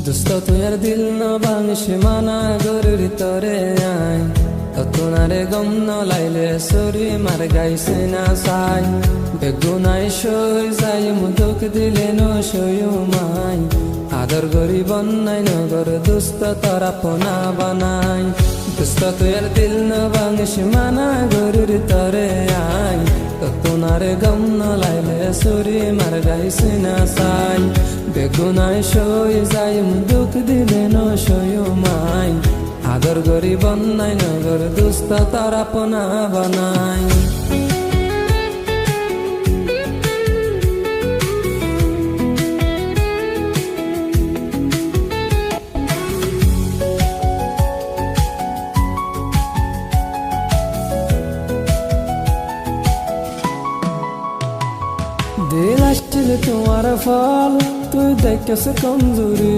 দোস্ত তুই আর দিল ন ভাঙিস মানা গরুর তরে আই ততনারে গম ন লাইলে সরি মার গাইছে না সাই বেগুনাই সই যাই মুদুক দিলে ন সয়ু মাই আদর গরি বন্যাই নগর দুস্ত তরা পোনা বানাই দোস্ত তুই আর দিল ন ভাঙিস মানা গরুর তরে আই ততনারে গম ন লাইলে সরি মার গাইছে না সাই বেগুনাই সই যাই মুদুক দিলে ন সয়ু মাই আদর গরি বন্যাই নগর দুস্ত তারা পোনা বানাই দিল আসছিল তোমার ফল তুই দেখেছ কমজোরি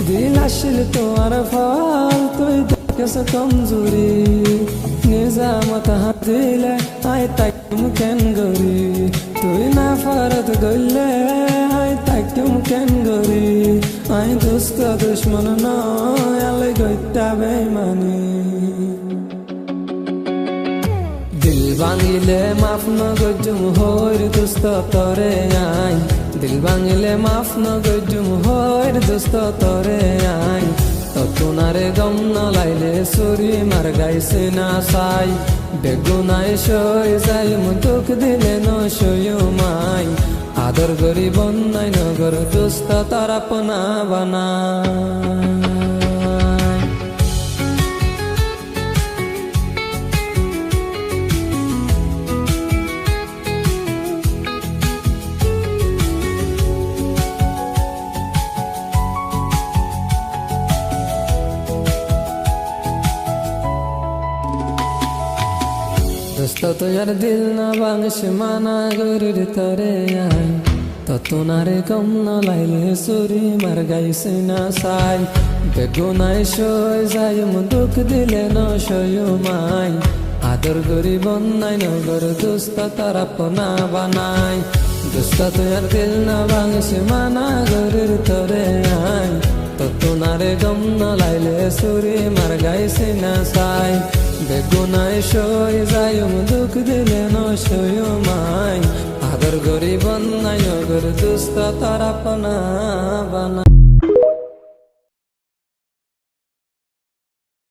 দিল আসছিল তোমার ফল তুই দেখেছ কমজোরি নিজামত হাত দিলে আই তাকুম কেন গরি তুই না ফারত গইলে আই তাকুম কেন গরি আই দুস্ত দুশ্মন নয় আলে গইতা বেমানি দিল ভাঙিলে মাফ ন গজুম হইর দুস্ত তরে আই দিল ভাঙিলে মাফ ন গজুম হইর দুস্ত তরে আই ততনারে গম ন লাইলে সরি মার গাইছে না সাই বেগুনাই সই যাই মুদুক দিলে ন সয়ু মাই আদর গরি বন্যাই নগর দুস্ত তারা পোনা বানাই দোস্ত তুই আর দিল না ভাঙিস মানা গরুর তরে আই ততনারে গম ন লাইলে সরি মার গাইছে না সাই বেগুনাই সই যাই মুদুক দিলে ন সয়ু মাই আদর গরি বন্যাই নগর দুস্ত তারা পোনা বানাই দোস্ত তুই আর দিল না ভাঙিস মানা গরুর তরে আই ততনারে গম ন লাইলে সরি মার গাইছে না সাই বেগুনাই সই যাই মুদুক দিলে ন সয়ু মাই আদর গরি বন্যাই নগর দুস্ত তারা পোনা বানাই